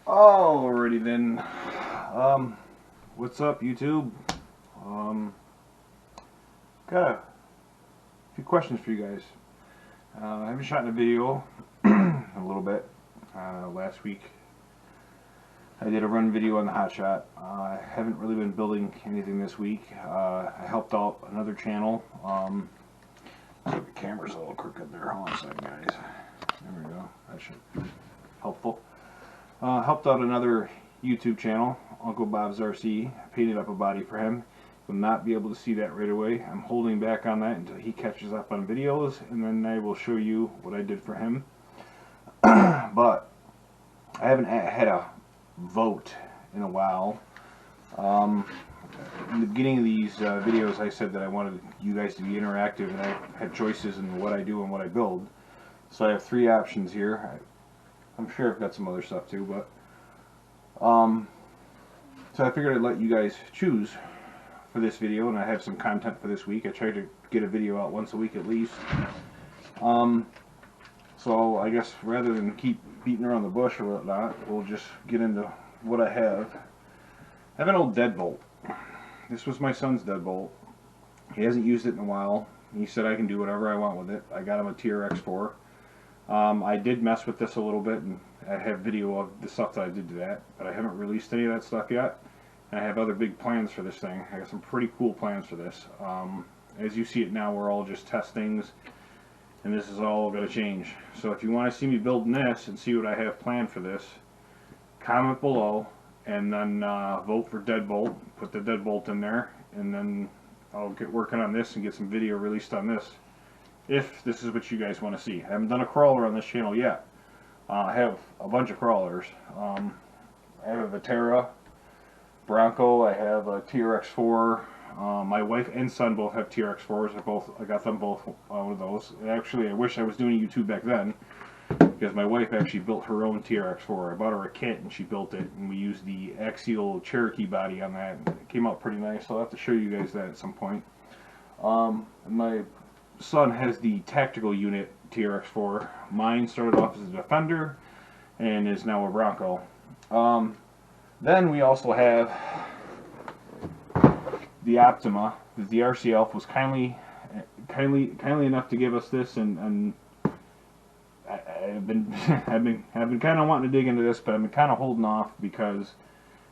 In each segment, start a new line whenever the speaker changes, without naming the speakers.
Alrighty then. What's up, YouTube? Got a few questions for you guys. I haven't shot in a video in a little bit. Last week I did a run video on the hot shot. I haven't really been building anything this week. I helped out another channel. The camera's a little crooked there. Hold on a second, guys. There we go. That should be helpful. Helped out another YouTube channel, Uncle Bob's RC. I painted up a body for him. Will not be able to see that right away. I'm holding back on that until he catches up on videos, and then I will show you what I did for him. But I haven't had a vote in a while. In the beginning of these videos, I said that I wanted you guys to be interactive, and I had choices in what I do and what I build. So I have three options here. I'm sure I've got some other stuff too, but so I figured I'd let you guys choose for this video, and I have some content for this week. I try to get a video out once a week at least. So I guess rather than keep beating around the bush or whatnot, we'll just get into what I have. I have an old deadbolt. This was my son's deadbolt. He hasn't used it in a while. He said I can do whatever I want with it. I got him a TRX4. I did mess with this a little bit, and I have video of the stuff that I did to that, but I haven't released any of that stuff yet. And I have other big plans for this thing. I got some pretty cool plans for this. As you see it now, we're all just test things, and this is all going to change. So if you want to see me building this and see what I have planned for this, comment below, and then vote for deadbolt. Put the deadbolt in there, and then I'll get working on this and get some video released on this, if this is what you guys want to see. I haven't done a crawler on this channel yet. I have a bunch of crawlers. I have a Vitera Bronco. I have a TRX4. My wife and son both have TRX4s. I got them both one of those. Actually, I wish I was doing YouTube back then, because my wife actually built her own TRX4. I bought her a kit and she built it, and we used the axial Cherokee body on that. It came out pretty nice, so I'll have to show you guys that at some point. My son has the tactical unit TRX4. Mine started off as a Defender and is now a Bronco. Then we also have the Optima. The RC Elf was kindly enough to give us this, and I've been kind of wanting to dig into this, but I've been kind of holding off because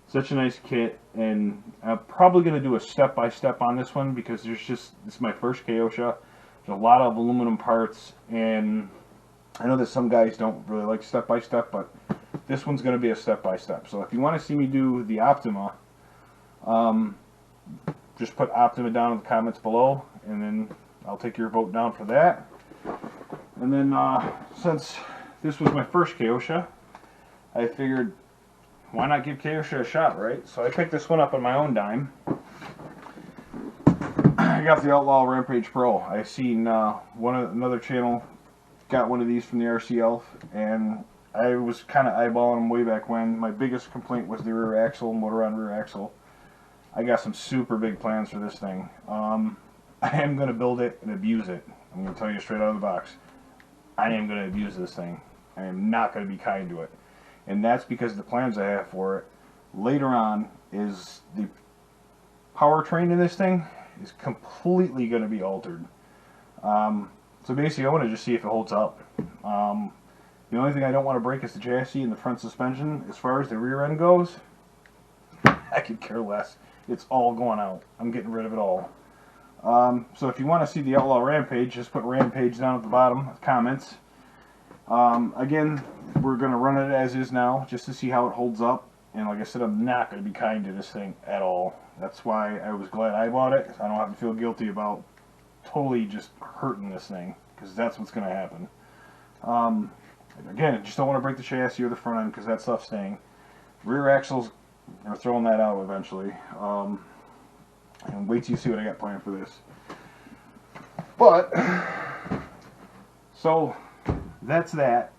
such a nice kit, and I'm probably going to do a step-by-step on this one, because this is my first Kyosha. There's a lot of aluminum parts, and I know that some guys don't really like step-by-step, but this one's going to be a step-by-step. So if you want to see me do the Optima, just put Optima down in the comments below, and then I'll take your vote down for that. And then since this was my first Kyosha, I figured, why not give Kyosha a shot, right? So I picked this one up on my own dime. I got the Outlaw Rampage Pro. I seen another channel got one of these from the RC Elf, and I was kind of eyeballing them way back when. My biggest complaint was the rear axle, motor on rear axle. I got some super big plans for this thing. I am going to build it and abuse it. I'm going to tell you straight out of the box. I am going to abuse this thing. I am not going to be kind to it. And that's because the plans I have for it later on is the powertrain in this thing is completely going to be altered. So basically I want to just see if it holds up. The only thing I don't want to break is the chassis and the front suspension. As far as the rear end goes, I could care less. It's all going out. I'm getting rid of it all. So if you want to see the Outlaw Rampage, just put Rampage down at the bottom of the comments. Again, we're going to run it as is now, just to see how it holds up. And like I said, I'm not going to be kind to this thing at all. That's why I was glad I bought it. I don't have to feel guilty about totally just hurting this thing, because that's what's going to happen. Again, I just don't want to break the chassis or the front end, because that stuff's staying. Rear axles, we're throwing that out eventually. And wait till you see what I got planned for this. But, so, that's that.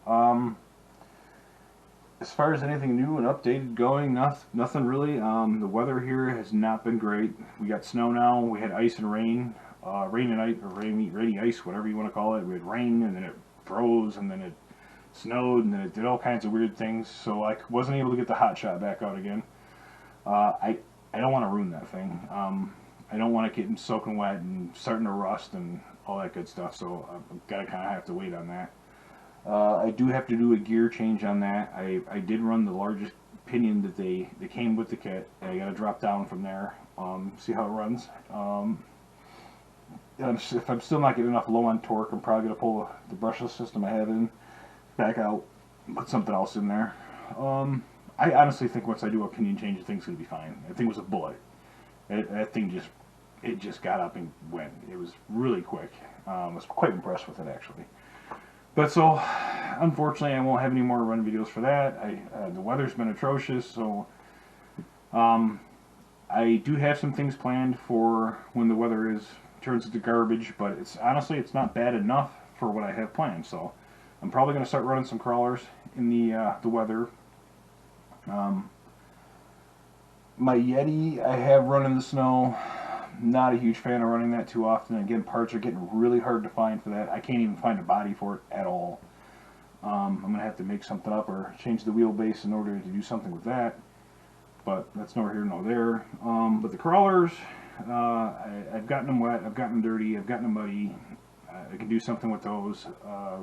As far as anything new and updated going, nothing really. The weather here has not been great. We got snow now. We had ice and rain. Rain and ice, or rainy ice, whatever you want to call it. We had rain, and then it froze, and then it snowed, and then it did all kinds of weird things, so I wasn't able to get the hot shot back out again. I don't want to ruin that thing. I don't want to get soaking wet and starting to rust and all that good stuff, so I've got to kind of have to wait on that. I do have to do a gear change on that. I did run the largest pinion that they came with the kit. I got to drop down from there, see how it runs. If I'm still not getting enough low on torque, I'm probably going to pull the brushless system I have in back out, put something else in there. I honestly think once I do a pinion change, the thing's going to be fine. That thing was a bullet. That thing just got up and went. It was really quick. I was quite impressed with it, actually. But so, unfortunately, I won't have any more run videos for that. The weather's been atrocious, so I do have some things planned for when the weather turns into garbage, but honestly, it's not bad enough for what I have planned. So I'm probably going to start running some crawlers in the weather. My Yeti I have run in the snow. Not a huge fan of running that too often. Again, parts are getting really hard to find for that. I can't even find a body for it at all. I'm going to have to make something up or change the wheelbase in order to do something with that. But that's nor here nor there. But the crawlers, I've gotten them wet, I've gotten them dirty, I've gotten them muddy. I can do something with those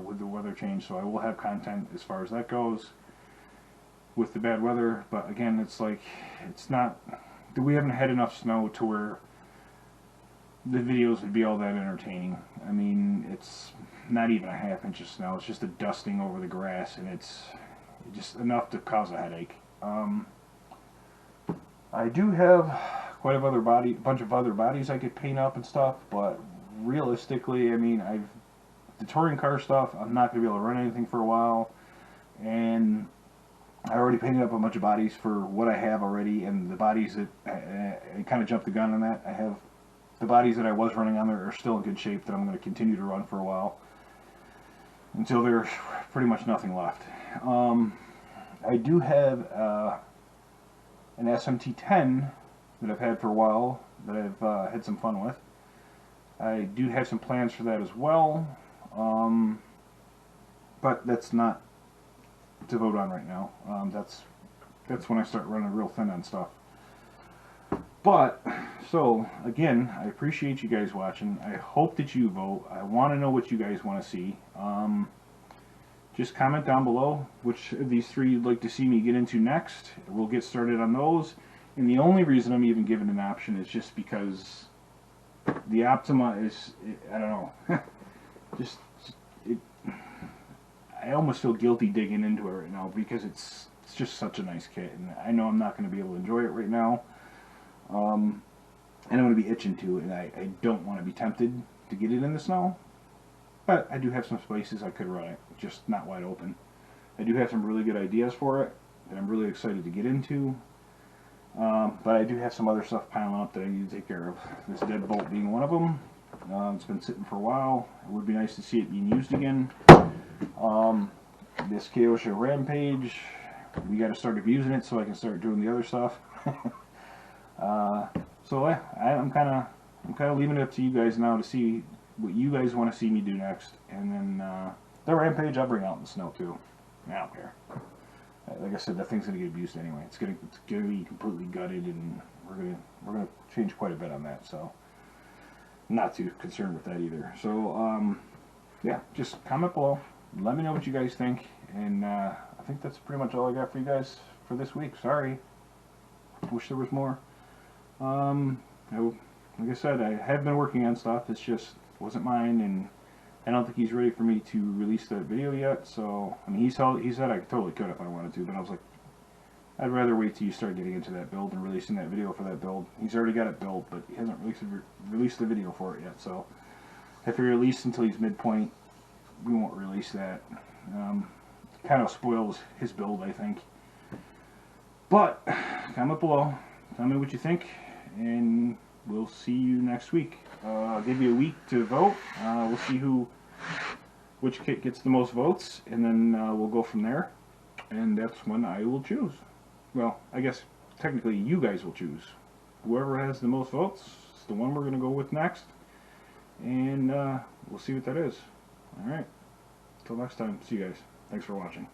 with the weather change, so I will have content as far as that goes with the bad weather. But again, it's like, we haven't had enough snow to where the videos would be all that entertaining. I mean, it's not even a ½ inch of snow. It's just a dusting over the grass, and it's just enough to cause a headache. I do have quite a bunch of other bodies I could paint up and stuff, but realistically, I mean, the touring car stuff, I'm not going to be able to run anything for a while, and I already painted up a bunch of bodies for what I have already, and the bodies that I kind of jumped the gun on that. I have the bodies that I was running on there are still in good shape that I'm going to continue to run for a while until there's pretty much nothing left. I do have an SMT-10 that I've had for a while that I've had some fun with. I do have some plans for that as well, but that's not to vote on right now. That's when I start running real thin on stuff. But, so, again, I appreciate you guys watching. I hope that you vote. I want to know what you guys want to see. Just comment down below which of these three you'd like to see me get into next. We'll get started on those. And the only reason I'm even given an option is just because the Optima is, I don't know, I almost feel guilty digging into it right now because it's just such a nice kit. And I know I'm not going to be able to enjoy it right now. And I'm going to be itching to, and I don't want to be tempted to get it in the snow. But I do have some places I could run it, just not wide open. I do have some really good ideas for it that I'm really excited to get into. But I do have some other stuff piling up that I need to take care of. This deadbolt being one of them. It's been sitting for a while. It would be nice to see it being used again. This Outlaw Rampage, we got to start abusing it so I can start doing the other stuff. So yeah, I'm kind of leaving it up to you guys now to see what you guys want to see me do next, and then the Rampage I'll bring out in the snow too. I don't care. Like I said, that thing's gonna get abused anyway. It's gonna be completely gutted, and we're gonna change quite a bit on that. So I'm not too concerned with that either. So yeah, just comment below. Let me know what you guys think, and I think that's pretty much all I got for you guys for this week. Sorry, wish there was more. Like I said, I have been working on stuff. It's just wasn't mine, and I don't think he's ready for me to release that video yet. So I mean, he said I totally could if I wanted to, but I was like, I'd rather wait till you start getting into that build and releasing that video for that build. He's already got it built, but he hasn't released the video for it yet. So if he released until he's midpoint, we won't release that. Kind of spoils his build, I think. But comment below, tell me what you think, and we'll see you next week. I'll give you a week to vote. We'll see which kit gets the most votes, and then we'll go from there. And that's when I will choose. Well, I guess technically you guys will choose. Whoever has the most votes is the one we're going to go with next. And we'll see what that is. Alright. Until next time, see you guys. Thanks for watching.